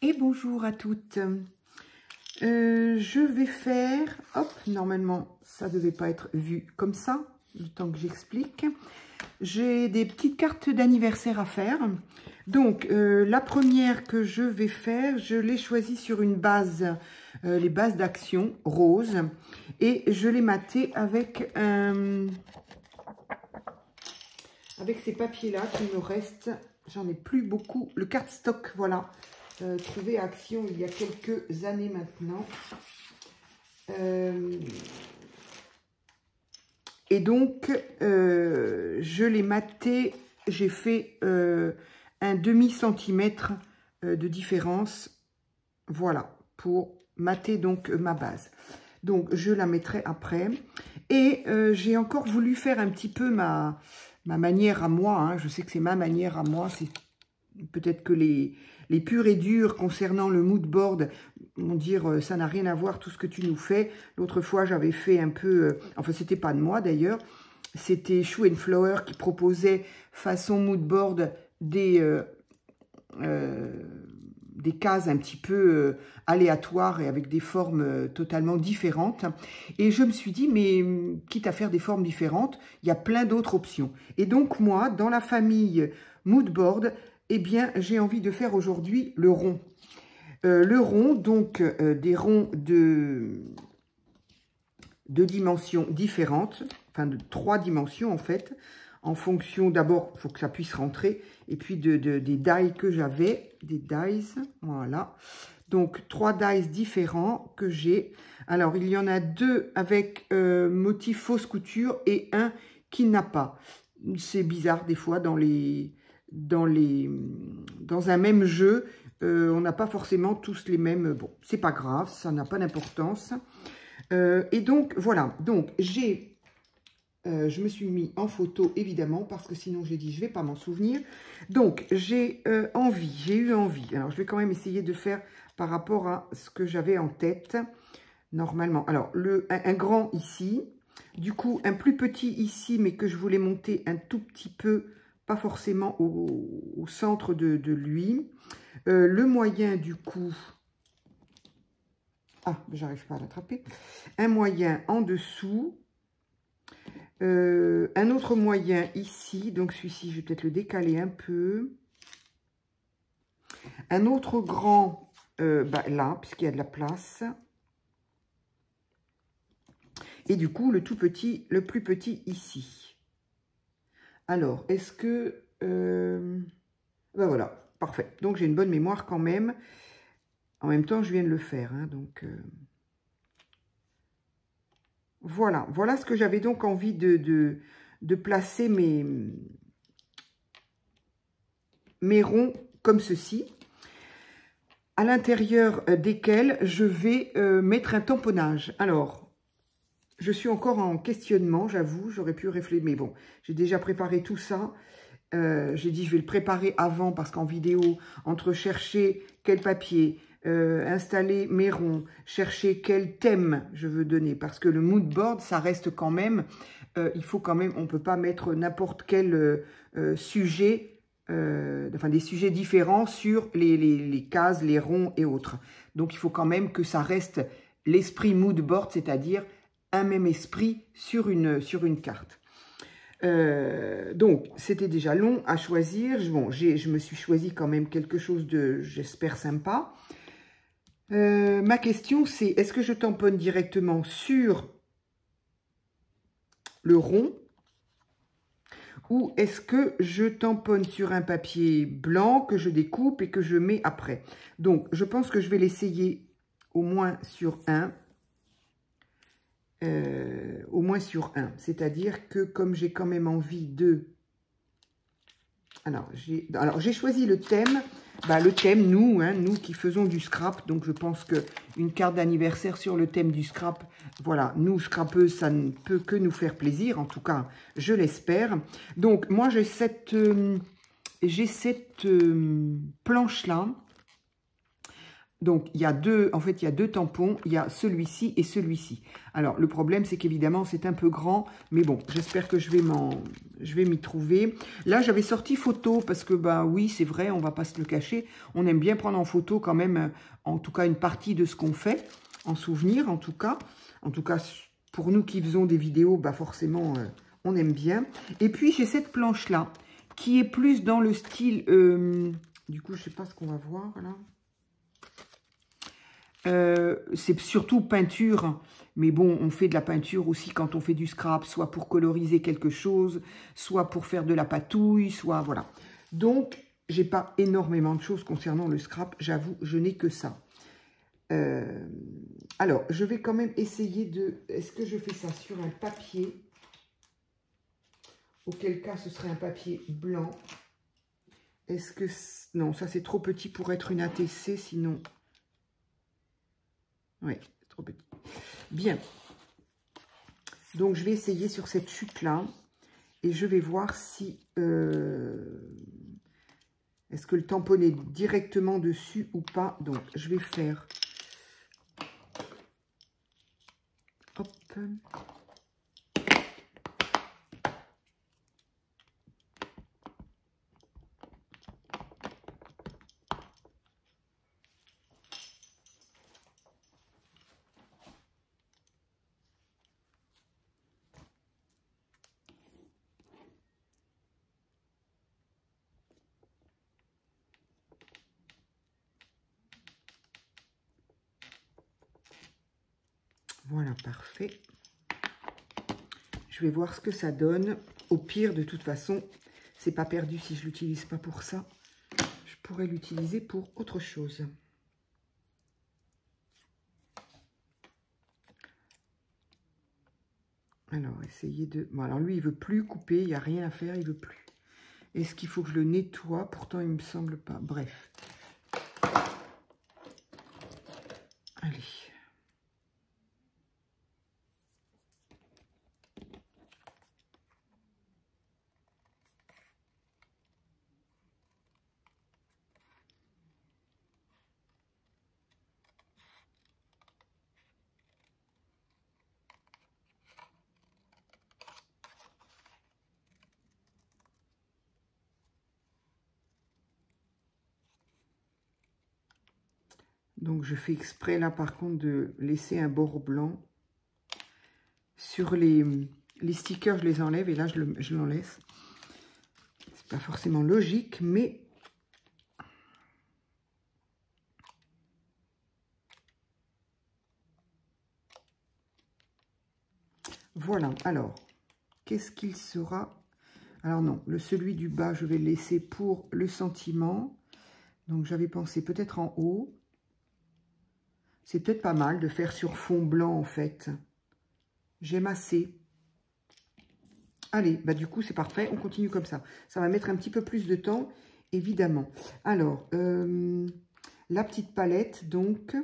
Et bonjour à toutes. Je vais faire, hop, normalement ça ne devait pas être vu comme ça, le temps que j'explique. J'ai des petites cartes d'anniversaire à faire. Donc la première que je vais faire, je l'ai choisie sur une base, les bases d'action rose. Et je l'ai matée avec ces papiers-là qui me restent. J'en ai plus beaucoup. Le cardstock, voilà. Trouvé à Action il y a quelques années maintenant. Et donc, je l'ai maté. J'ai fait un demi-centimètre de différence. Voilà, pour mater donc ma base. Donc, je la mettrai après. Et j'ai encore voulu faire un petit peu ma manière à moi. Hein. Je sais que c'est ma manière à moi. C'est peut-être que les purs et durs concernant le mood board vont dire ça n'a rien à voir tout ce que tu nous fais. L'autre fois, j'avais fait un peu... enfin, c'était pas de moi d'ailleurs. C'était Shoe and Flower qui proposait façon mood board des cases un petit peu aléatoires et avec des formes totalement différentes. Et je me suis dit, mais quitte à faire des formes différentes, il y a plein d'autres options. Et donc moi, dans la famille mood board, eh bien, j'ai envie de faire aujourd'hui le rond. Le rond, donc des ronds de dimensions différentes, enfin de 3 dimensions en fait, en fonction, d'abord, il faut que ça puisse rentrer, et puis des dies que j'avais, des dies, voilà. Donc, 3 dies différents que j'ai. Alors, il y en a 2 avec motif fausse couture et un qui n'a pas. C'est bizarre des fois dans un même jeu, on n'a pas forcément tous les mêmes. Bon, c'est pas grave, ça n'a pas d'importance. Et donc, voilà. Donc, je me suis mis en photo, évidemment, parce que sinon, j'ai dit, je vais pas m'en souvenir. Donc, j'ai eu envie. Alors, je vais quand même essayer de faire par rapport à ce que j'avais en tête, normalement. Alors, un grand ici. Du coup, un plus petit ici, mais que je voulais monter un tout petit peu, pas forcément au centre de lui. Le moyen, du coup... Ah, j'arrive pas à l'attraper. Un moyen en dessous. Un autre moyen ici. Donc, celui-ci, je vais peut-être le décaler un peu. Un autre grand là, puisqu'il y a de la place. Et du coup, le plus petit ici. Alors, est-ce que... ben voilà, parfait. Donc, j'ai une bonne mémoire quand même. En même temps, je viens de le faire. Hein, donc, voilà. Voilà ce que j'avais donc envie de placer mes ronds comme ceci. À l'intérieur desquels je vais mettre un tamponnage. Alors... Je suis encore en questionnement, j'avoue, j'aurais pu réfléchir, mais bon, j'ai déjà préparé tout ça. J'ai dit, je vais le préparer avant, parce qu'en vidéo, entre chercher quel papier, installer mes ronds, chercher quel thème je veux donner, parce que le mood board, ça reste quand même, il faut quand même, on ne peut pas mettre n'importe quel sujet, enfin des sujets différents sur les cases, les ronds et autres. Donc, il faut quand même que ça reste l'esprit mood board, c'est-à-dire un même esprit sur une carte. Donc, c'était déjà long à choisir. Bon, je me suis choisi quand même quelque chose de, j'espère, sympa. Ma question, c'est, est-ce que je tamponne directement sur le rond ou est-ce que je tamponne sur un papier blanc que je découpe et que je mets après? Donc, je pense que je vais l'essayer au moins sur un. C'est-à-dire que comme j'ai quand même envie de... Alors, j'ai choisi le thème. Le thème, nous qui faisons du scrap. Donc, je pense qu'une carte d'anniversaire sur le thème du scrap, voilà, nous, scrapeuses, ça ne peut que nous faire plaisir. En tout cas, je l'espère. Donc, moi, j'ai cette planche-là Donc, il y a deux, en fait, il y a deux tampons. Il y a celui-ci et celui-ci. Alors, le problème, c'est qu'évidemment, c'est un peu grand. Mais bon, j'espère que je vais m'y trouver. Là, j'avais sorti photo parce que, bah oui, c'est vrai, on va pas se le cacher. On aime bien prendre en photo quand même, en tout cas, une partie de ce qu'on fait. En souvenir, en tout cas. En tout cas, pour nous qui faisons des vidéos, bah forcément, on aime bien. Et puis, j'ai cette planche-là qui est plus dans le style... du coup, je sais pas ce qu'on va voir, là. C'est surtout peinture, mais bon, on fait de la peinture aussi quand on fait du scrap, soit pour coloriser quelque chose, soit pour faire de la patouille, soit voilà. Donc, j'ai pas énormément de choses concernant le scrap, j'avoue, je n'ai que ça. Alors, je vais quand même essayer de... Est-ce que je fais ça sur un papier? Auquel cas, ce serait un papier blanc. Est-ce que... Non, ça c'est trop petit pour être une ATC, sinon... Oui, trop petit. Bien. Donc, je vais essayer sur cette chute-là. Et je vais voir si... est-ce que le tamponner directement dessus ou pas? Donc, je vais faire... Hop. Voilà, parfait. Je vais voir ce que ça donne. Au pire, de toute façon, c'est pas perdu si je l'utilise pas pour ça. Je pourrais l'utiliser pour autre chose. Alors, essayez de... Bon, alors lui, il veut plus couper, il n'y a rien à faire, il veut plus. Est-ce qu'il faut que je le nettoie? Pourtant, il me semble pas. Bref. Allez. Donc, je fais exprès, là, par contre, de laisser un bord blanc. Sur les stickers, je les enlève et là, je l'en laisse. C'est pas forcément logique, mais... Voilà. Alors, qu'est-ce qu'il sera? Alors non, celui du bas, je vais le laisser pour le sentiment. Donc, j'avais pensé peut-être en haut. C'est peut-être pas mal de faire sur fond blanc, en fait. J'aime assez. Allez, bah du coup, c'est parfait. On continue comme ça. Ça va mettre un petit peu plus de temps, évidemment. Alors, la petite palette, donc.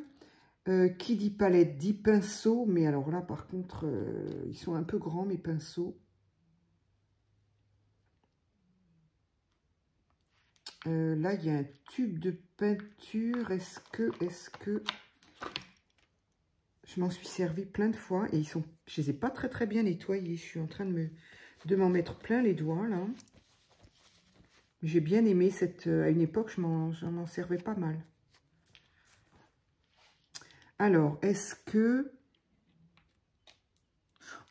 Qui dit palette dit pinceau. Mais alors là, par contre, ils sont un peu grands, mes pinceaux. Là, il y a un tube de peinture. Est-ce que... Je m'en suis servi plein de fois et je les ai pas très bien nettoyés. Je suis en train de m'en mettre plein les doigts, là. J'ai bien aimé à une époque, j'en m'en servais pas mal. Alors, est-ce que...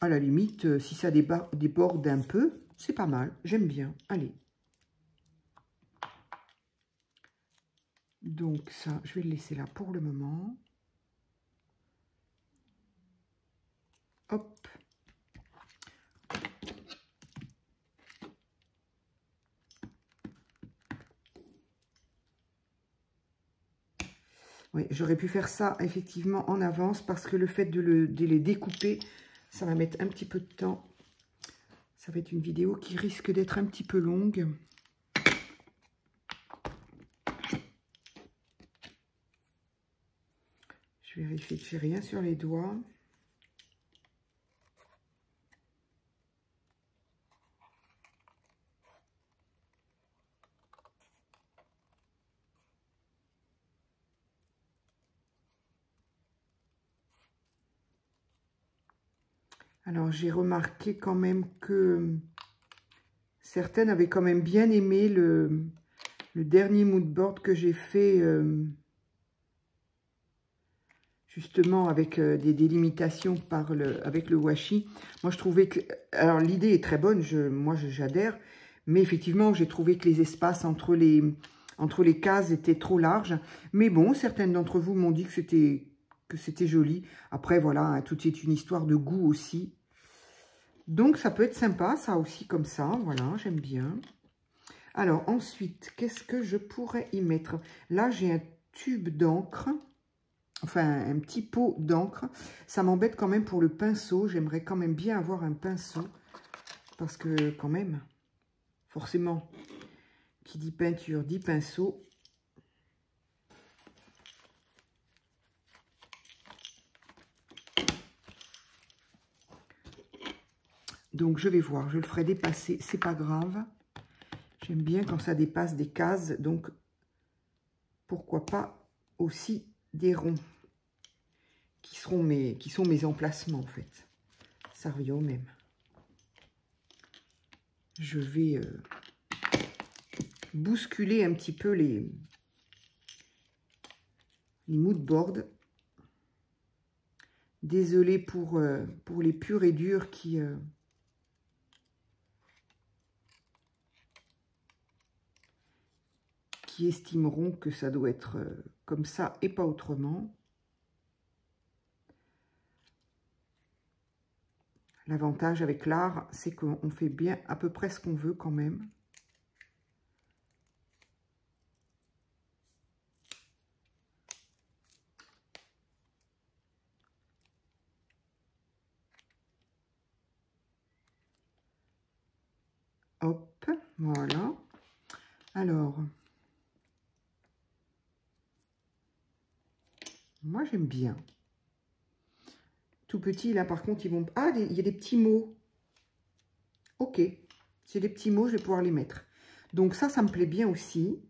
À la limite, si ça déborde un peu, c'est pas mal. J'aime bien. Allez. Donc ça, je vais le laisser là pour le moment. Hop. Oui, j'aurais pu faire ça effectivement en avance parce que le fait de les découper, ça va mettre un petit peu de temps. Ça va être une vidéo qui risque d'être un petit peu longue. Je vérifie que j'ai rien sur les doigts. Alors, j'ai remarqué quand même que certaines avaient quand même bien aimé le dernier mood board que j'ai fait, justement avec des délimitations avec le washi. Moi, je trouvais que... Alors, l'idée est très bonne, moi, j'adhère. Mais effectivement, j'ai trouvé que les espaces entre les cases étaient trop larges. Mais bon, certaines d'entre vous m'ont dit que c'était joli. Après, voilà, hein, tout est une histoire de goût aussi. Donc, ça peut être sympa, ça aussi, comme ça. Voilà, j'aime bien. Alors, ensuite, qu'est-ce que je pourrais y mettre? Là, j'ai un tube d'encre. Enfin, un petit pot d'encre. Ça m'embête quand même pour le pinceau. J'aimerais quand même bien avoir un pinceau. Parce que, quand même, forcément, qui dit peinture, dit pinceau. Donc, je vais voir. Je le ferai dépasser. C'est pas grave. J'aime bien quand ça dépasse des cases. Donc, pourquoi pas aussi des ronds. Qui sont mes emplacements, en fait. Ça revient au même. Je vais bousculer un petit peu les mood boards. Désolée pour les purs et durs qui estimeront que ça doit être comme ça et pas autrement. L'avantage avec l'art, c'est qu'on fait bien à peu près ce qu'on veut quand même. Hop, voilà. Alors, moi j'aime bien. Tout petit, là par contre, ils vont... Ah, il y a des petits mots. Ok, j'ai des petits mots, je vais pouvoir les mettre. Donc ça me plaît bien aussi.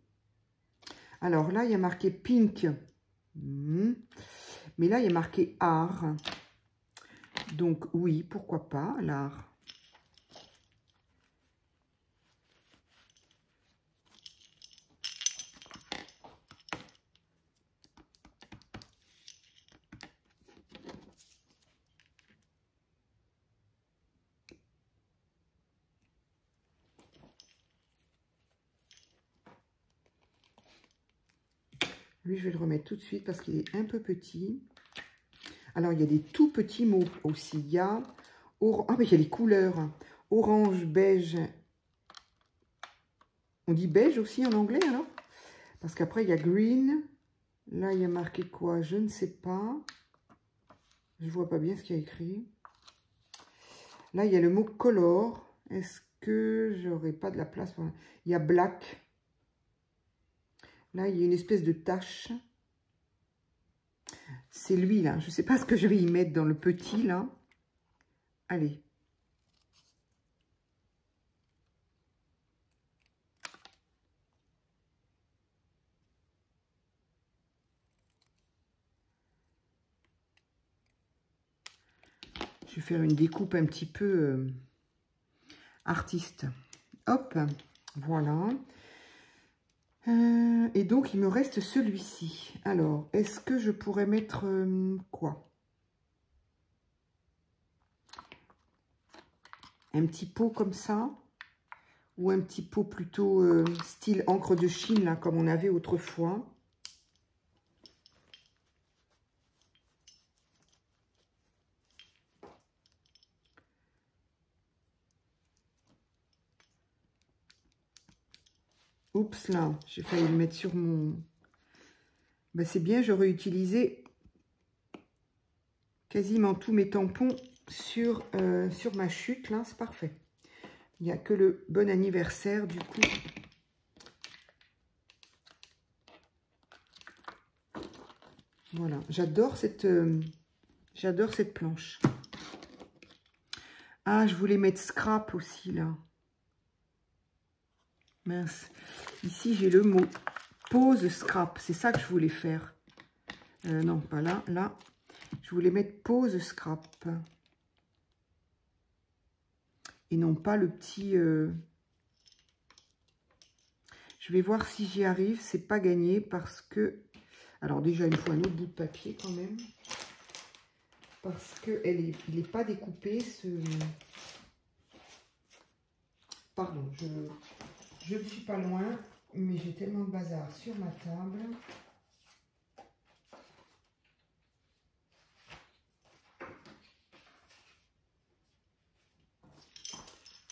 Alors là, il y a marqué pink. Mais là, il y a marqué art. Donc oui, pourquoi pas, l'art. Lui, je vais le remettre tout de suite parce qu'il est un peu petit. Alors, il y a des tout petits mots aussi. Il y a... Ah, mais il y a les couleurs. Orange, beige. On dit beige aussi en anglais, alors? Parce qu'après, il y a green. Là, il y a marqué quoi? Je ne sais pas. Je ne vois pas bien ce qu'il y a écrit. Là, il y a le mot color. Est-ce que j'aurais pas de la place pour... Il y a black. Là, il y a une espèce de tache. C'est lui, là. Je ne sais pas ce que je vais y mettre dans le petit, là. Allez. Je vais faire une découpe un petit peu artiste. Hop, voilà. Et donc, il me reste celui-ci. Alors, est-ce que je pourrais mettre quoi? Un petit pot comme ça? Ou un petit pot plutôt style encre de Chine, là, comme on avait autrefois? Oups, là, j'ai failli le mettre sur mon... Ben, c'est bien, j'aurais utilisé quasiment tous mes tampons sur ma chute, là, c'est parfait. Il n'y a que le bon anniversaire, du coup. Voilà, j'adore cette planche. Ah, je voulais mettre scrap aussi, là. Mince. Ici, j'ai le mot pose scrap. C'est ça que je voulais faire. Non, pas là. Là, je voulais mettre pose scrap. et non pas le petit... Je vais voir si j'y arrive. C'est pas gagné parce que... Alors déjà, il me faut un autre bout de papier quand même. Parce qu'il n'est pas découpé, ce... Pardon, je ne suis pas loin, mais j'ai tellement de bazar sur ma table.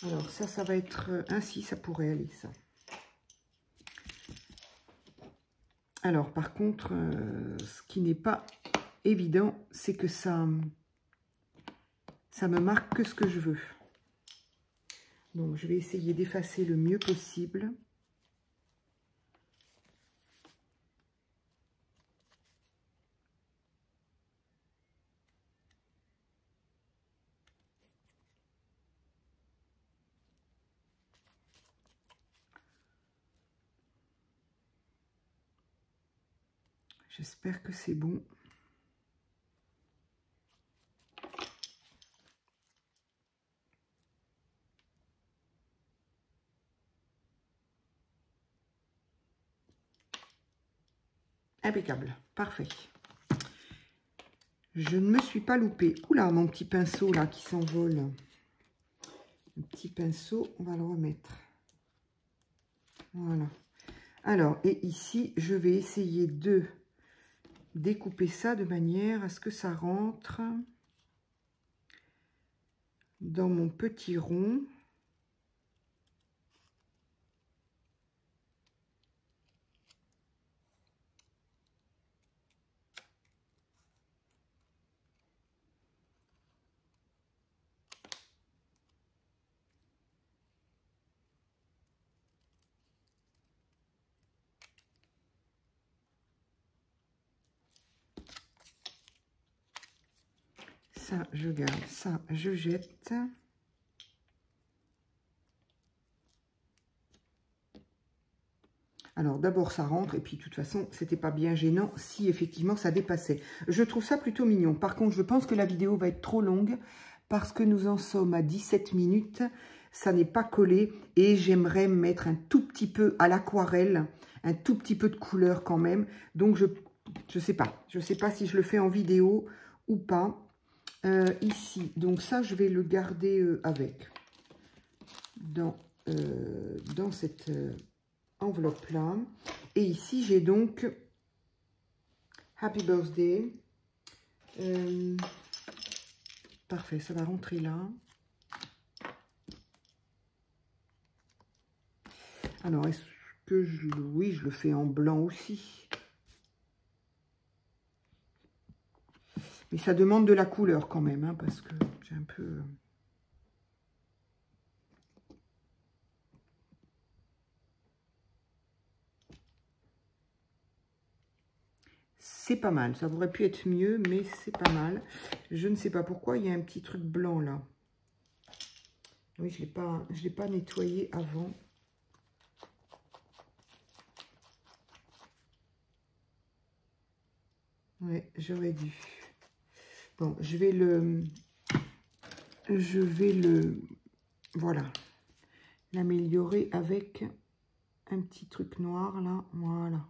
Alors ça va être ainsi, ça pourrait aller, ça. Alors par contre, ce qui n'est pas évident, c'est que ça me marque que ce que je veux. Donc je vais essayer d'effacer le mieux possible. J'espère que c'est bon. Impeccable, parfait. Je ne me suis pas loupée. Oula, mon petit pinceau là qui s'envole. Un petit pinceau, on va le remettre. Voilà. Alors, et ici, je vais essayer de découper ça de manière à ce que ça rentre dans mon petit rond. Ça, je garde. Ça, je jette. Alors, d'abord, ça rentre. Et puis, de toute façon, c'était pas bien gênant si, effectivement, ça dépassait. Je trouve ça plutôt mignon. Par contre, je pense que la vidéo va être trop longue parce que nous en sommes à 17 minutes. Ça n'est pas collé. Et j'aimerais mettre un tout petit peu à l'aquarelle. Un tout petit peu de couleur quand même. Donc, je sais pas. Je sais pas si je le fais en vidéo ou pas. Ici, donc ça, je vais le garder avec dans cette enveloppe là. Et ici, j'ai donc Happy Birthday. Parfait, ça va rentrer là. Alors, est-ce que oui, je le fais en blanc aussi. Mais ça demande de la couleur quand même, hein, parce que j'ai un peu... C'est pas mal, ça aurait pu être mieux, mais c'est pas mal. Je ne sais pas pourquoi, il y a un petit truc blanc là. Oui, je l'ai pas nettoyé avant. Oui, j'aurais dû. Bon, je vais voilà, l'améliorer avec un petit truc noir là, voilà.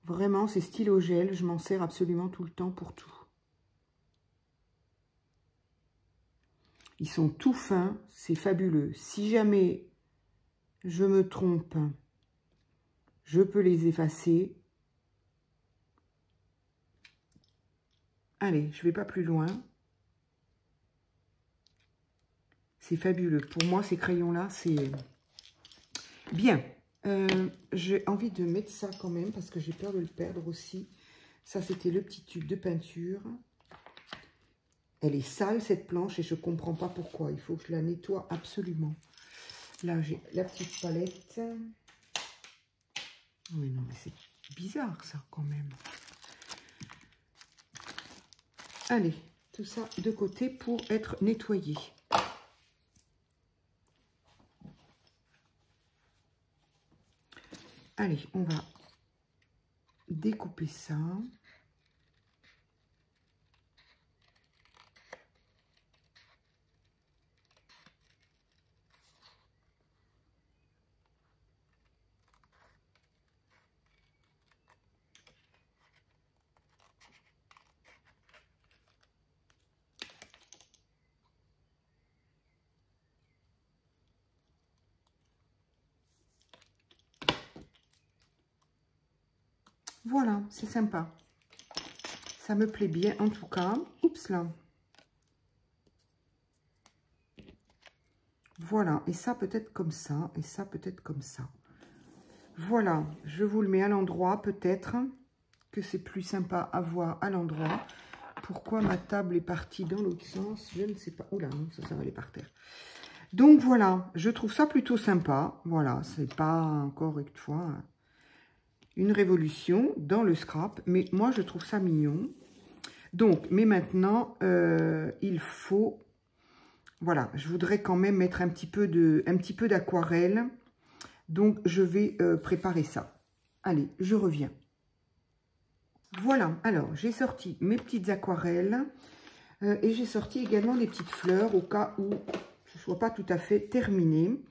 Vraiment, ces stylos gel, je m'en sers absolument tout le temps pour tout. Ils sont tout fins, c'est fabuleux. Si jamais je me trompe, je peux les effacer. Allez, je ne vais pas plus loin. C'est fabuleux. Pour moi, ces crayons-là, c'est bien. J'ai envie de mettre ça quand même parce que j'ai peur de le perdre aussi. Ça, c'était le petit tube de peinture. Elle est sale, cette planche, et je ne comprends pas pourquoi. Il faut que je la nettoie absolument. Là, j'ai la petite palette. Oui, non, mais c'est bizarre, ça, quand même. Allez, tout ça de côté pour être nettoyé. Allez, on va découper ça. Voilà, c'est sympa. Ça me plaît bien en tout cas. Oups là. Voilà, et ça peut-être comme ça, et ça peut-être comme ça. Voilà, je vous le mets à l'endroit, peut-être que c'est plus sympa à voir à l'endroit. Pourquoi ma table est partie dans l'autre sens, je ne sais pas. Oula, non, ça va aller par terre. Donc voilà, je trouve ça plutôt sympa. Voilà, c'est pas encore une fois une révolution dans le scrap, mais moi je trouve ça mignon. Donc, mais maintenant, il faut... Voilà, je voudrais quand même mettre un petit peu d'aquarelle. Donc, je vais préparer ça. Allez, je reviens. Voilà, alors, j'ai sorti mes petites aquarelles. Et j'ai sorti également des petites fleurs au cas où ce ne soit pas tout à fait terminé.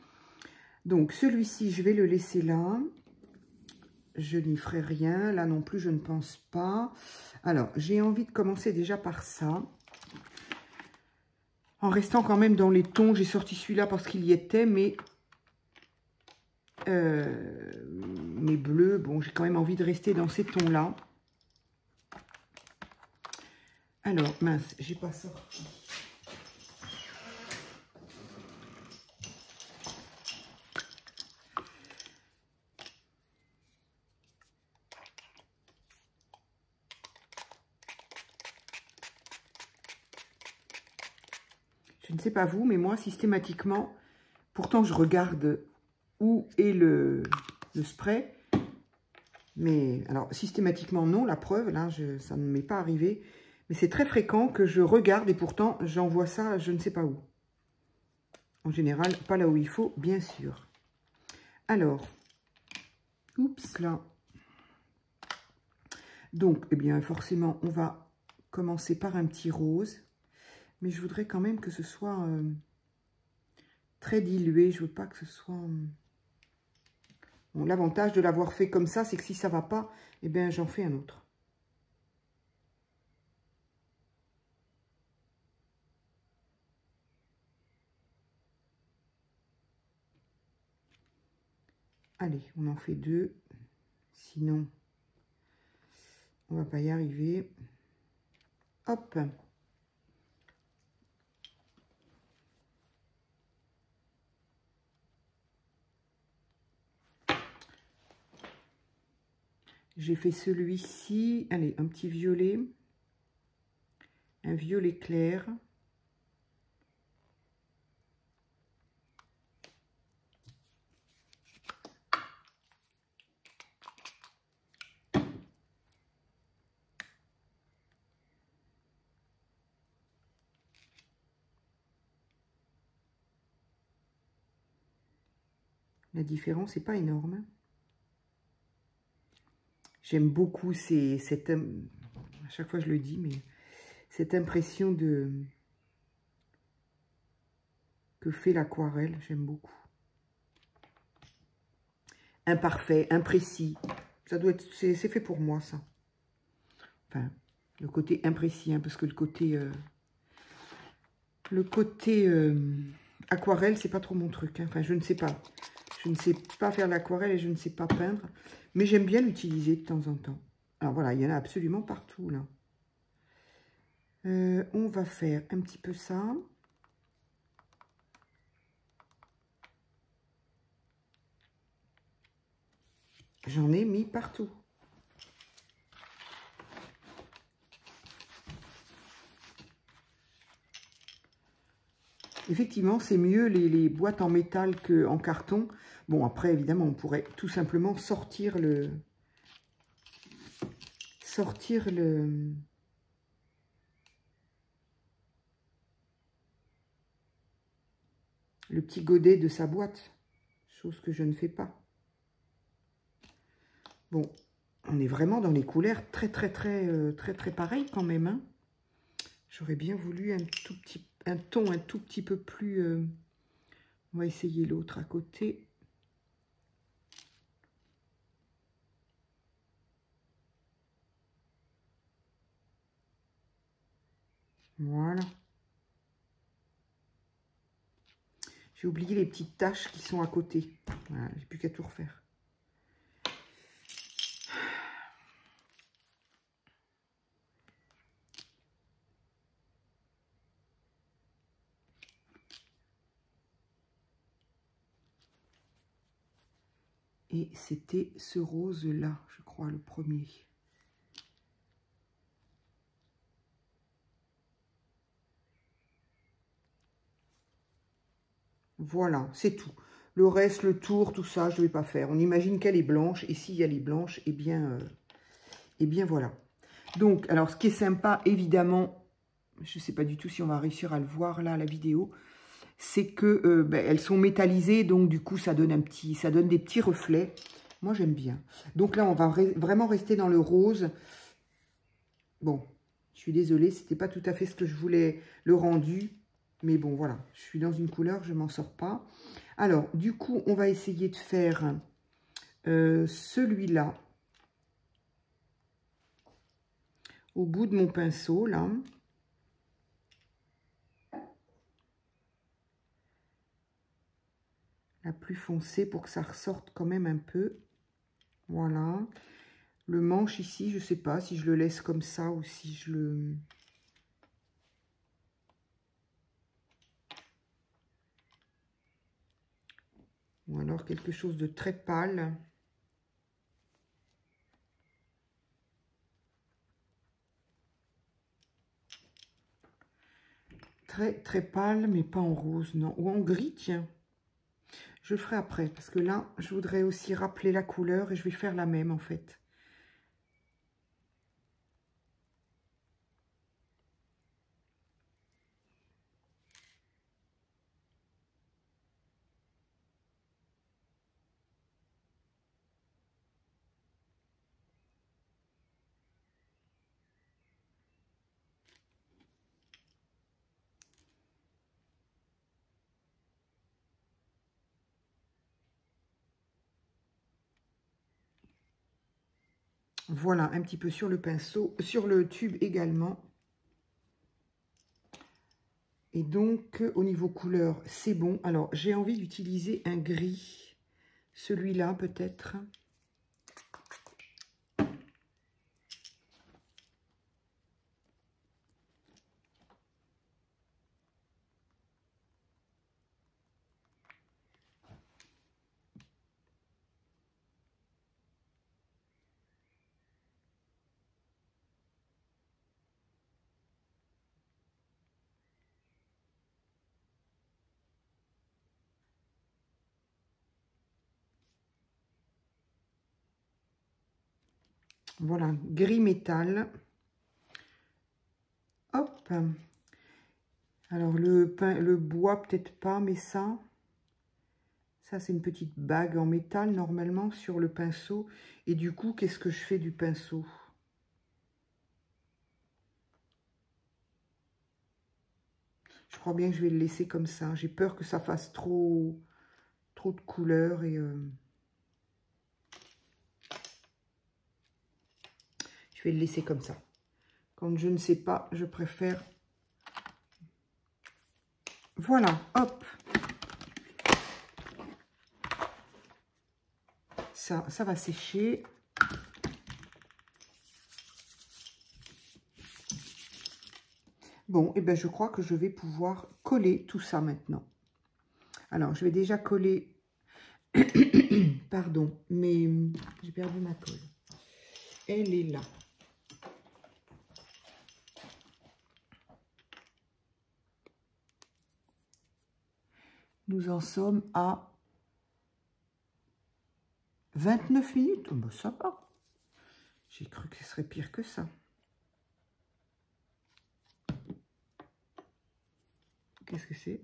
Donc, celui-ci, je vais le laisser là. Je n'y ferai rien. Là non plus, je ne pense pas. Alors, j'ai envie de commencer déjà par ça. En restant quand même dans les tons, j'ai sorti celui-là parce qu'il y était, mais mes bleus, bon, j'ai quand même envie de rester dans ces tons-là. Alors, mince, j'ai pas sorti. Je ne sais pas vous, mais moi, systématiquement, pourtant je regarde où est le spray. Mais alors, systématiquement, non, la preuve, là, ça ne m'est pas arrivé. Mais c'est très fréquent que je regarde et pourtant, j'envoie ça je ne sais pas où. En général, pas là où il faut, bien sûr. Alors, oups, là. Donc, eh bien, forcément, on va commencer par un petit rose. Mais je voudrais quand même que ce soit très dilué. Je veux pas que ce soit... Bon, l'avantage de l'avoir fait comme ça, c'est que si ça va pas, eh bien, j'en fais un autre. Allez, on en fait deux. Sinon, on va pas y arriver. Hop. J'ai fait celui-ci. Allez, un petit violet. Un violet clair. La différence n'est pas énorme. J'aime beaucoup à chaque fois je le dis, mais cette impression que fait l'aquarelle, j'aime beaucoup. Imparfait, imprécis, ça doit être, c'est fait pour moi ça. Enfin, le côté imprécis, hein, parce que le côté aquarelle, c'est pas trop mon truc. Hein. Enfin, je ne sais pas. Je ne sais pas faire l'aquarelle et je ne sais pas peindre. Mais j'aime bien l'utiliser de temps en temps. Alors voilà, il y en a absolument partout là. On va faire un petit peu ça. J'en ai mis partout. Effectivement, c'est mieux les boîtes en métal qu'en carton. Bon, après, évidemment, on pourrait tout simplement sortir le petit godet de sa boîte. Chose que je ne fais pas. Bon, On est vraiment dans les couleurs très pareilles quand même. Hein. J'aurais bien voulu un ton un tout petit peu plus... On va essayer l'autre à côté. Voilà. J'ai oublié les petites taches qui sont à côté. Voilà, j'ai plus qu'à tout refaire. Et c'était ce rose-là, je crois, le premier. Voilà, c'est tout. Le reste, le tour, tout ça, je ne vais pas faire. On imagine qu'elle est blanche. Et s'il y a les blanches, eh bien voilà. Donc, alors, ce qui est sympa, évidemment, je ne sais pas du tout si on va réussir à le voir là, à la vidéo, c'est que elles sont métallisées, donc du coup, ça donne des petits reflets. Moi, j'aime bien. Donc là, on va vraiment rester dans le rose. Bon, je suis désolée, c'était pas tout à fait ce que je voulais, le rendu. Mais bon, voilà, je suis dans une couleur, je m'en sors pas. Alors, du coup, on va essayer de faire celui-là. Au bout de mon pinceau, là. La plus foncée pour que ça ressorte quand même un peu. Voilà. Le manche ici, je ne sais pas si je le laisse comme ça ou si je le... Ou alors quelque chose de très pâle. Très pâle, mais pas en rose, non. Ou en gris, tiens. Je le ferai après, parce que là, je voudrais aussi rappeler la couleur et je vais faire la même, en fait. Voilà, un petit peu sur le pinceau, sur le tube également. Et donc, au niveau couleur, c'est bon. Alors, j'ai envie d'utiliser un gris. Celui-là, peut-être. Voilà, gris métal. Hop. Alors, le bois, peut-être pas, mais ça c'est une petite bague en métal, normalement, sur le pinceau. Et du coup, qu'est-ce que je fais du pinceau? Je crois bien que je vais le laisser comme ça. J'ai peur que ça fasse trop de couleurs et... Je vais le laisser comme ça. Quand je ne sais pas, je préfère... Voilà, hop. Ça va sécher. Bon, et ben je crois que je vais pouvoir coller tout ça maintenant. Alors, je vais déjà coller... Pardon, mais j'ai perdu ma colle. Elle est là. Nous en sommes à 29 minutes. Oh ben ça va. J'ai cru que ce serait pire que ça. Qu'est-ce que c'est?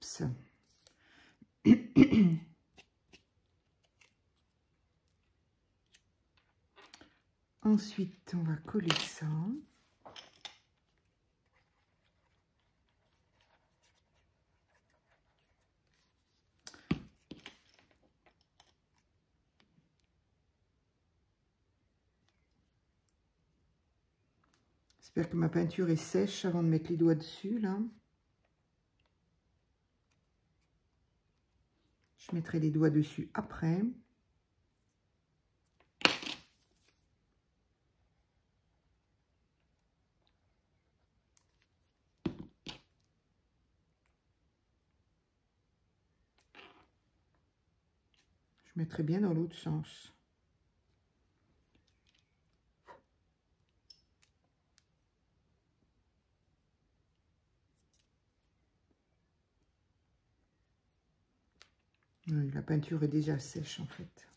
chips. Ensuite, on va coller ça. J'espère que ma peinture est sèche avant de mettre les doigts dessus, là. Je mettrai les doigts dessus après. Je mettrai bien dans l'autre sens. Oui, la peinture est déjà sèche en fait.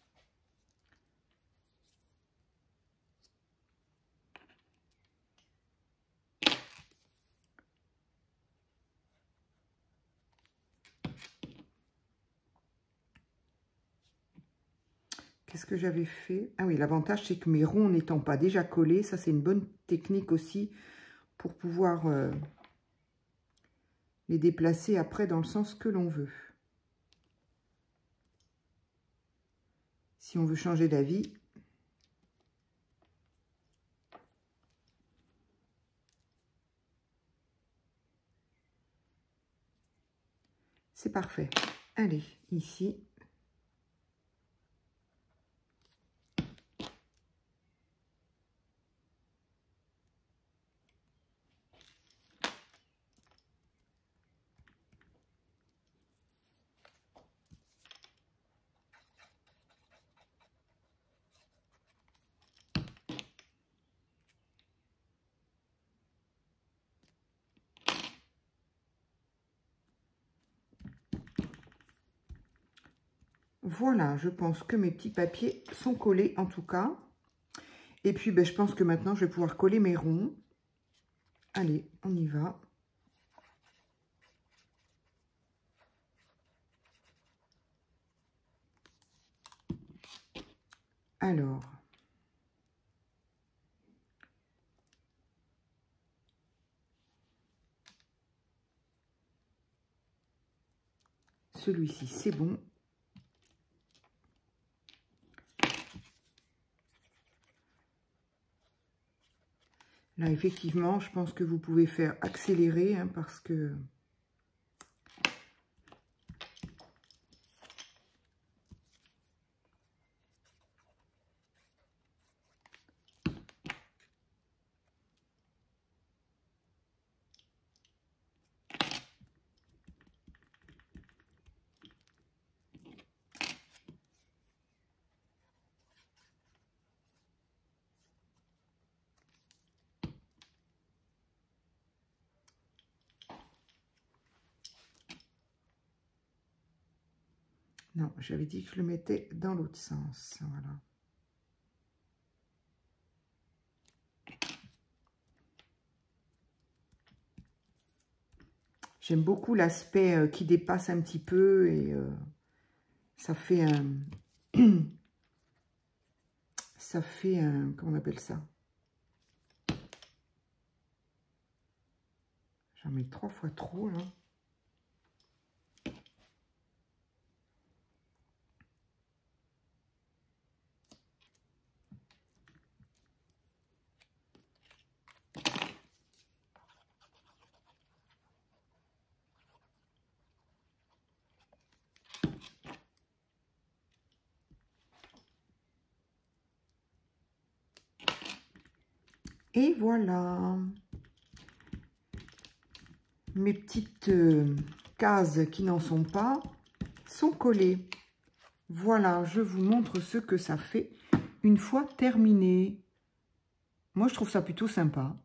Qu'est-ce que j'avais fait? Ah oui, l'avantage c'est que mes ronds n'étant pas déjà collés, ça c'est une bonne technique aussi pour pouvoir les déplacer après dans le sens que l'on veut. Si on veut changer d'avis. C'est parfait. Allez, ici. Voilà, je pense que mes petits papiers sont collés en tout cas. Et puis, ben, je pense que maintenant, je vais pouvoir coller mes ronds. Allez, on y va. Alors, celui-ci, c'est bon. Là, effectivement, je pense que vous pouvez faire accélérer hein, parce que... Non, j'avais dit que je le mettais dans l'autre sens. Voilà. J'aime beaucoup l'aspect qui dépasse un petit peu et ça fait un... ça fait un... Comment on appelle ça? J'en mets 3 fois trop, là. Et voilà, mes petites cases qui n'en sont pas sont collées. Voilà, je vous montre ce que ça fait une fois terminé. Moi, je trouve ça plutôt sympa.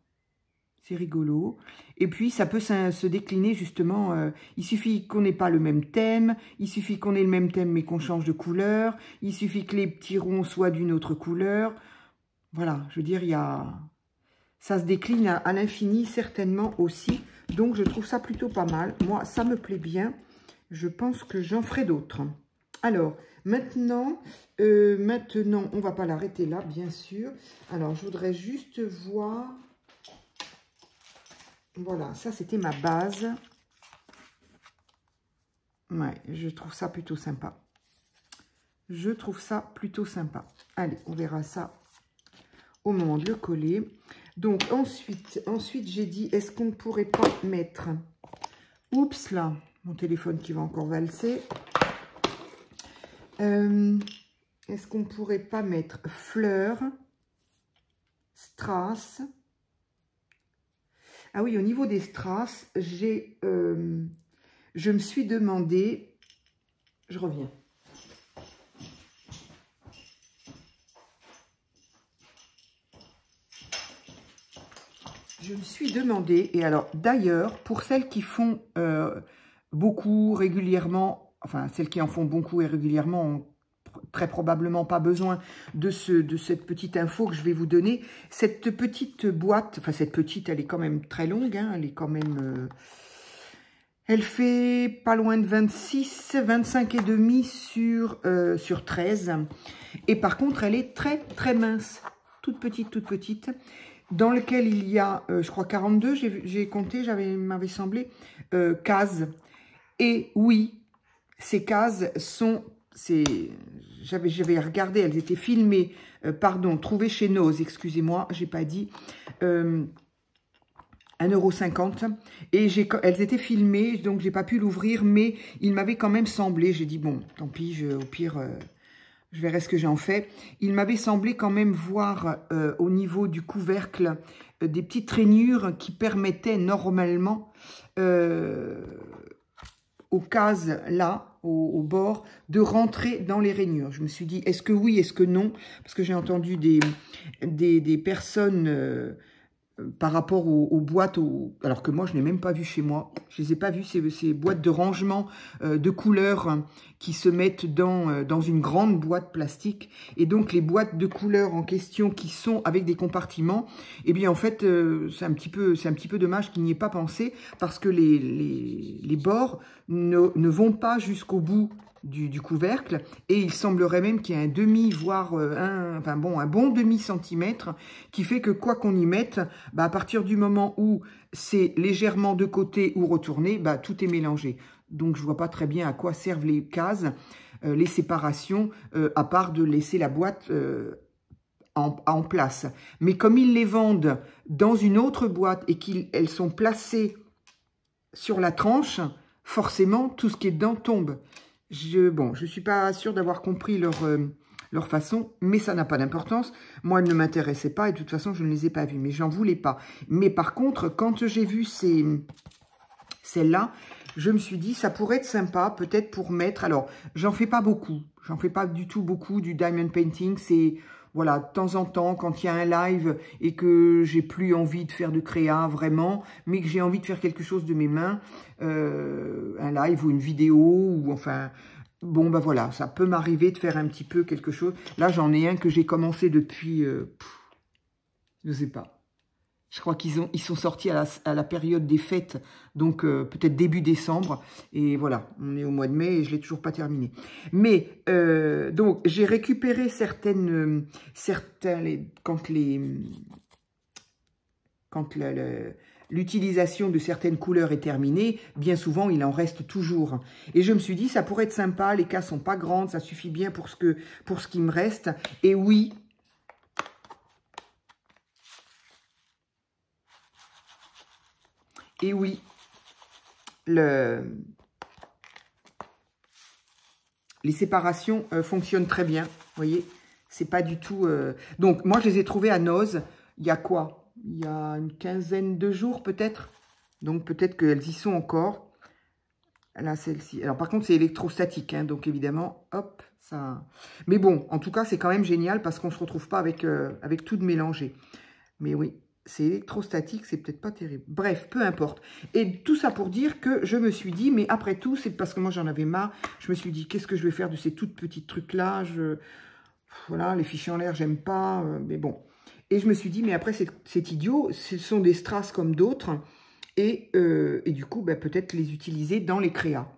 C'est rigolo. Et puis, ça peut se décliner justement. Il suffit qu'on n'ait pas le même thème. Il suffit qu'on ait le même thème mais qu'on change de couleur. Il suffit que les petits ronds soient d'une autre couleur. Voilà, je veux dire, il y a... Ça se décline à l'infini, certainement aussi. Donc, je trouve ça plutôt pas mal. Moi, ça me plaît bien. Je pense que j'en ferai d'autres. Alors, maintenant, on ne va pas l'arrêter là, bien sûr. Alors, je voudrais juste voir... Voilà, ça, c'était ma base. Ouais, je trouve ça plutôt sympa. Je trouve ça plutôt sympa. Allez, on verra ça au moment de le coller. Donc, ensuite j'ai dit, est-ce qu'on ne pourrait pas mettre... Oups, là, mon téléphone qui va encore valser. Est-ce qu'on ne pourrait pas mettre fleurs, strass? Ah oui, au niveau des strass, je me suis demandé... Je reviens. Je me suis demandé, et alors d'ailleurs, pour celles qui font beaucoup régulièrement, enfin celles qui en font beaucoup et régulièrement ont très probablement pas besoin de cette petite info que je vais vous donner. Cette petite boîte, enfin cette petite, elle est quand même très longue, hein, elle est quand même... elle fait pas loin de 26, 25 et demi sur 13. Et par contre, elle est très très mince, toute petite. Dans lequel il y a, je crois, 42, j'ai compté, m'avait semblé, cases. Et oui, ces cases sont, j'avais regardé, elles étaient filmées, trouvées chez Nose, excusez-moi, j'ai pas dit, 1,50 €. Et elles étaient filmées, donc j'ai pas pu l'ouvrir, mais il m'avait quand même semblé, j'ai dit, bon, tant pis, au pire... je verrai ce que j'en fais. Il m'avait semblé quand même voir au niveau du couvercle des petites rainures qui permettaient normalement aux cases là, au bord, de rentrer dans les rainures. Je me suis dit, est-ce que oui, est-ce que non? Parce que j'ai entendu des personnes... par rapport aux boîtes, alors que moi, je n'ai même pas vu chez moi. Je ne les ai pas vues, ces boîtes de rangement de couleurs qui se mettent dans une grande boîte plastique. Et donc, les boîtes de couleurs en question qui sont avec des compartiments, eh bien, en fait, c'est un petit peu dommage qu'il n'y ait pas pensé parce que les bords ne vont pas jusqu'au bout du couvercle, et il semblerait même qu'il y ait un demi, voire un bon demi-centimètre, qui fait que quoi qu'on y mette, à partir du moment où c'est légèrement de côté ou retourné, tout est mélangé. Donc je vois pas très bien à quoi servent les cases, les séparations, à part de laisser la boîte en place. Mais comme ils les vendent dans une autre boîte et qu'elles sont placées sur la tranche, forcément tout ce qui est dedans tombe. Bon, je ne suis pas sûre d'avoir compris leur façon, mais ça n'a pas d'importance. Moi, elle ne m'intéressait pas et de toute façon, je ne les ai pas vues, mais j'en voulais pas. Mais par contre, quand j'ai vu celle-là, je me suis dit, ça pourrait être sympa, peut-être pour mettre... Alors, j'en fais pas beaucoup. J'en fais pas du tout beaucoup du diamond painting. C'est... Voilà, de temps en temps, quand il y a un live et que j'ai plus envie de faire de créa vraiment, mais que j'ai envie de faire quelque chose de mes mains, un live ou une vidéo, ou enfin... Bon, voilà, ça peut m'arriver de faire un petit peu quelque chose. Là, j'en ai un que j'ai commencé depuis... je ne sais pas. Je crois qu'ils sont sortis à la période des fêtes, donc peut-être début décembre. Et voilà, on est au mois de mai et je ne l'ai toujours pas terminé. Mais, donc, j'ai récupéré quand l'utilisation de certaines couleurs est terminée, bien souvent, il en reste toujours. Et je me suis dit, ça pourrait être sympa, les cases sont pas grandes, ça suffit bien pour ce qui me reste. Et oui... Et oui, les séparations fonctionnent très bien. Vous voyez, c'est pas du tout... Donc, moi, je les ai trouvées à Nose. Il y a quoi? Il y a une quinzaine de jours, peut-être. Donc, peut-être qu'elles y sont encore. Là, celle-ci. Alors, par contre, c'est électrostatique. Hein, donc, évidemment, hop, ça... Mais bon, en tout cas, c'est quand même génial parce qu'on ne se retrouve pas avec tout de mélangé. Mais oui. C'est électrostatique, c'est peut-être pas terrible. Bref, peu importe. Et tout ça pour dire que je me suis dit, mais après tout, c'est parce que moi j'en avais marre. Je me suis dit, qu'est-ce que je vais faire de ces toutes petites trucs-là? Voilà, les fichiers en l'air, j'aime pas. Mais bon. Et je me suis dit, mais après, c'est idiot. Ce sont des strass comme d'autres. Et du coup, peut-être les utiliser dans les créas.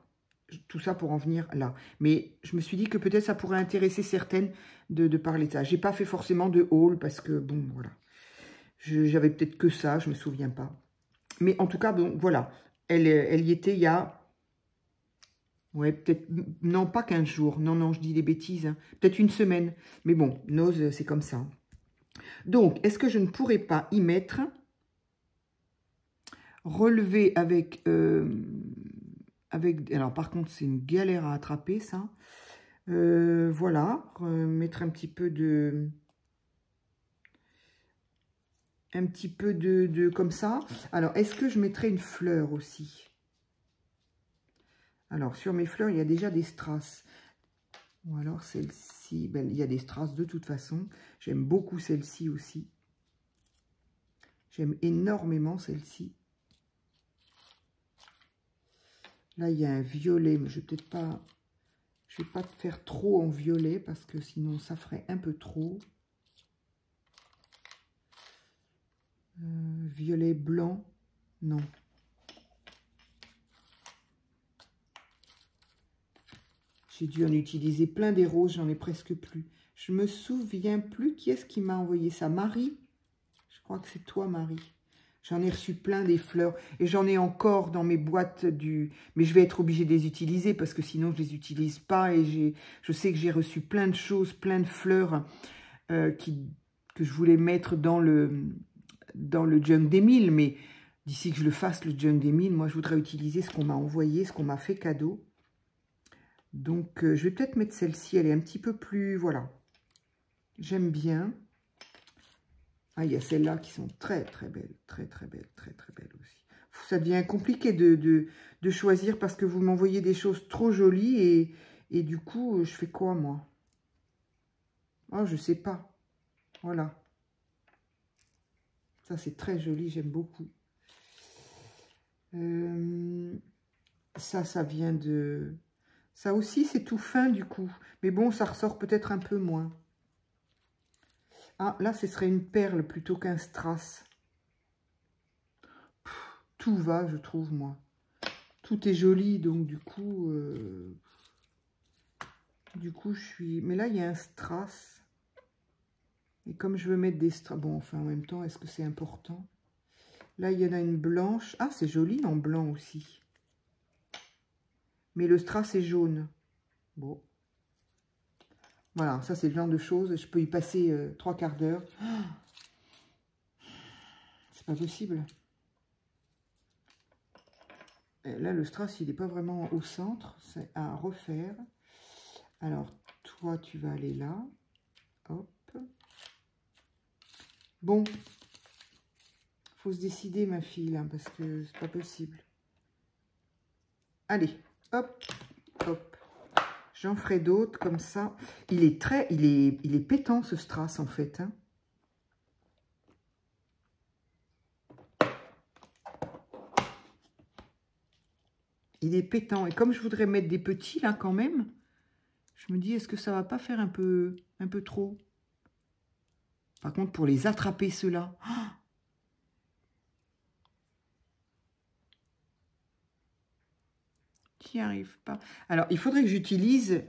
Tout ça pour en venir là. Mais je me suis dit que peut-être ça pourrait intéresser certaines de parler de ça. J'ai pas fait forcément de haul parce que, bon, voilà. J'avais peut-être que ça, je me souviens pas. Mais en tout cas, bon, voilà. Elle y était il y a... Ouais, peut-être... Non, pas 15 jours. Non, non, je dis des bêtises. Hein. Peut-être une semaine. Mais bon, Nose, c'est comme ça. Donc, est-ce que je ne pourrais pas y mettre... Relever avec... alors, par contre, c'est une galère à attraper, ça. Voilà. Mettre un petit peu de... comme ça. Alors, est-ce que je mettrais une fleur aussi? Alors, sur mes fleurs, il y a déjà des strass. Ou alors celle-ci, ben, il y a des strass de toute façon. J'aime beaucoup celle-ci aussi. J'aime énormément celle-ci. Là, il y a un violet, mais je vais peut-être pas... Je vais pas faire trop en violet parce que sinon, ça ferait un peu trop. Violet blanc, non. J'ai dû en utiliser plein des roses, j'en ai presque plus. Je me souviens plus qui est-ce qui m'a envoyé ça. Marie? Je crois que c'est toi, Marie. J'en ai reçu plein des fleurs. Et j'en ai encore dans mes boîtes du... Mais je vais être obligée de les utiliser parce que sinon je les utilise pas. Et je sais que j'ai reçu plein de choses, plein de fleurs que je voulais mettre dans le junk d'Émile. Mais d'ici que je le fasse, le junk d'Émile, moi je voudrais utiliser ce qu'on m'a envoyé, ce qu'on m'a fait cadeau. Donc, je vais peut-être mettre celle-ci. Elle est un petit peu plus... Voilà. J'aime bien. Ah, il y a celles-là qui sont très, très belles. Très, très belles. Très, très belles aussi. Ça devient compliqué de choisir parce que vous m'envoyez des choses trop jolies. Et du coup, je fais quoi, moi? Oh, je sais pas. Voilà. Ça, c'est très joli. J'aime beaucoup. Ça vient de... Ça aussi, c'est tout fin du coup. Mais bon, ça ressort peut-être un peu moins. Ah, là, ce serait une perle plutôt qu'un strass. Tout va, je trouve, moi. Tout est joli, donc du coup... je suis... Mais là, il y a un strass. Et comme je veux mettre des strass... Bon, enfin, en même temps, est-ce que c'est important? Là, il y en a une blanche. Ah, c'est joli en blanc aussi. Mais le strass est jaune. Bon. Voilà, ça c'est le genre de choses. Je peux y passer 3 quarts d'heure. C'est pas possible. Et là, le strass, il n'est pas vraiment au centre. C'est à refaire. Alors, toi, tu vas aller là. Hop. Bon. Faut se décider, ma fille, là, parce que c'est pas possible. Allez, hop, hop. J'en ferai d'autres comme ça. Il est pétant ce strass en fait. Hein. Il est pétant. Et comme je voudrais mettre des petits là quand même, je me dis est-ce que ça va pas faire un peu trop? Par contre pour les attraper ceux-là. Oh, j'y arrive pas. Alors il faudrait que j'utilise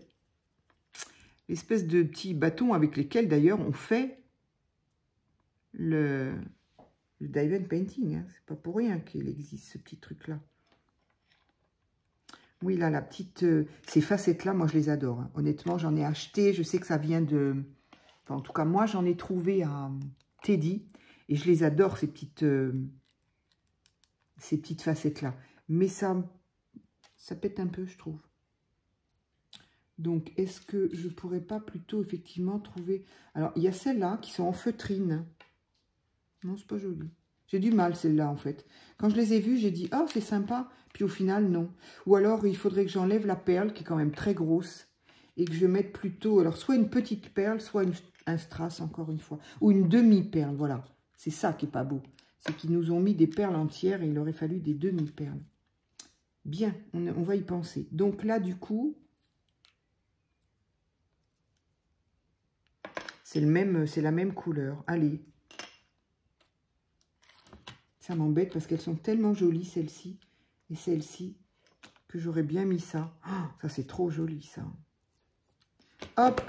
l'espèce de petits bâtons avec lesquels d'ailleurs on fait le diamond painting. Hein. C'est pas pour rien qu'il existe ce petit truc là. Oui, là, la petite... ces facettes-là, moi, je les adore. Hein. Honnêtement, j'en ai acheté. Je sais que ça vient de... Enfin, en tout cas, moi, j'en ai trouvé à Teddy. Et je les adore, ces petites facettes-là. Mais ça pète un peu, je trouve. Donc, est-ce que je pourrais pas plutôt, effectivement, trouver... Alors, il y a celles-là qui sont en feutrine. Non, c'est pas joli. J'ai du mal, celle-là, en fait. Quand je les ai vues, j'ai dit, oh, c'est sympa. Puis au final, non. Ou alors, il faudrait que j'enlève la perle, qui est quand même très grosse, et que je mette plutôt, alors, soit une petite perle, soit un strass, encore une fois. Ou une demi-perle, voilà. C'est ça qui est pas beau. C'est qu'ils nous ont mis des perles entières, et il aurait fallu des demi-perles. Bien, on va y penser. Donc là, du coup, c'est la même couleur. Allez. Ça m'embête parce qu'elles sont tellement jolies, celles-ci. Et celle-ci, que j'aurais bien mis ça. Oh, ça, c'est trop joli, ça. Hop,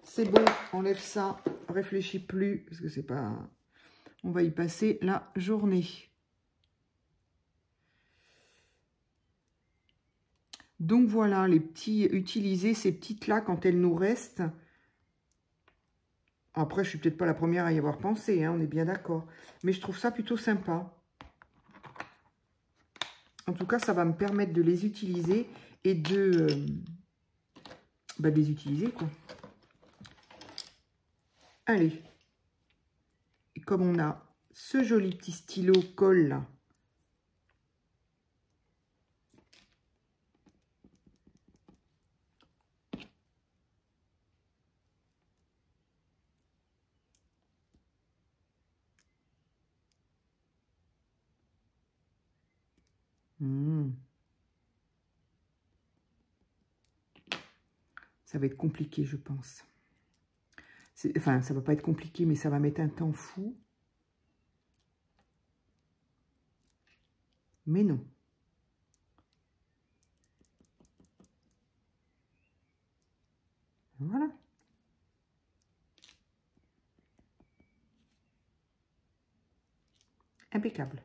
c'est bon, enlève ça. Réfléchis plus, parce que c'est pas... On va y passer la journée. Donc voilà, les petits, utiliser ces petites-là quand elles nous restent. Après, je suis peut-être pas la première à y avoir pensé, hein, on est bien d'accord. Mais je trouve ça plutôt sympa. En tout cas, ça va me permettre de les utiliser et de les utiliser, quoi. Allez. Et comme on a ce joli petit stylo colle là, ça va être compliqué, je pense. Enfin, ça va pas être compliqué, mais ça va mettre un temps fou. Mais non. Voilà. Impeccable.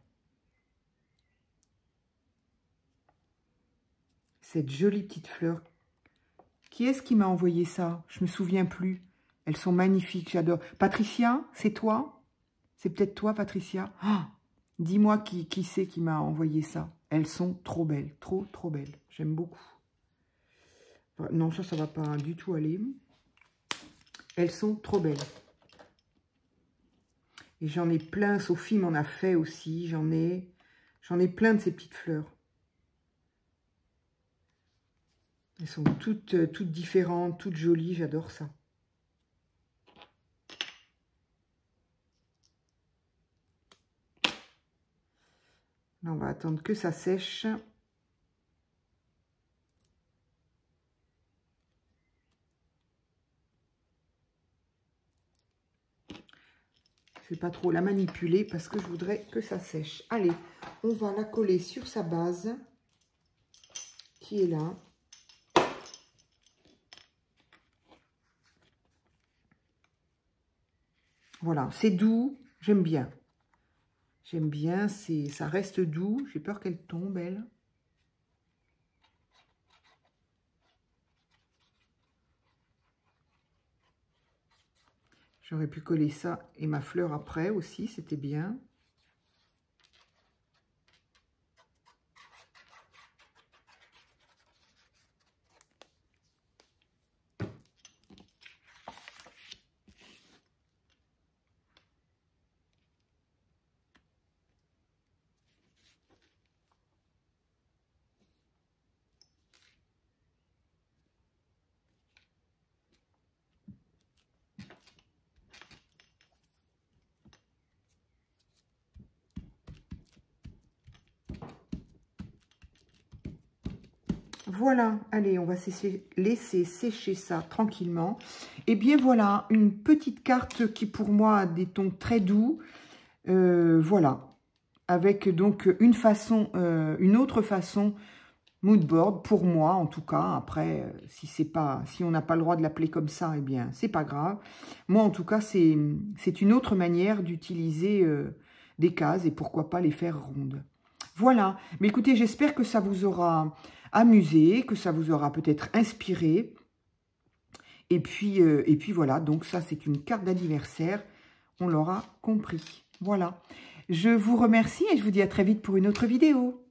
Cette jolie petite fleur. Qui est-ce qui m'a envoyé ça? Je me souviens plus. Elles sont magnifiques, j'adore. Patricia, c'est toi? C'est peut-être toi, Patricia? Oh, dis-moi qui c'est qui m'a envoyé ça. Elles sont trop belles, trop belles. J'aime beaucoup. Non, ça va pas du tout aller. Elles sont trop belles. Et j'en ai plein, Sophie m'en a fait aussi. J'en ai plein de ces petites fleurs. Elles sont toutes différentes, toutes jolies, j'adore ça. Là, on va attendre que ça sèche. Je ne vais pas trop la manipuler parce que je voudrais que ça sèche. Allez, on va la coller sur sa base qui est là. Voilà, c'est doux, j'aime bien. J'aime bien, ça reste doux. J'ai peur qu'elle tombe, elle. J'aurais pu coller ça et ma fleur après aussi, c'était bien. Voilà, allez, on va laisser sécher ça tranquillement. Et bien voilà, une petite carte qui pour moi a des tons très doux. Voilà, avec donc une autre façon mood board pour moi en tout cas. Après, si on n'a pas le droit de l'appeler comme ça, eh bien c'est pas grave. Moi en tout cas, c'est une autre manière d'utiliser des cases et pourquoi pas les faire rondes. Voilà, mais écoutez, j'espère que ça vous aura amusé, que ça vous aura peut-être inspiré. Et puis voilà, donc ça c'est une carte d'anniversaire, on l'aura compris. Voilà, je vous remercie et je vous dis à très vite pour une autre vidéo.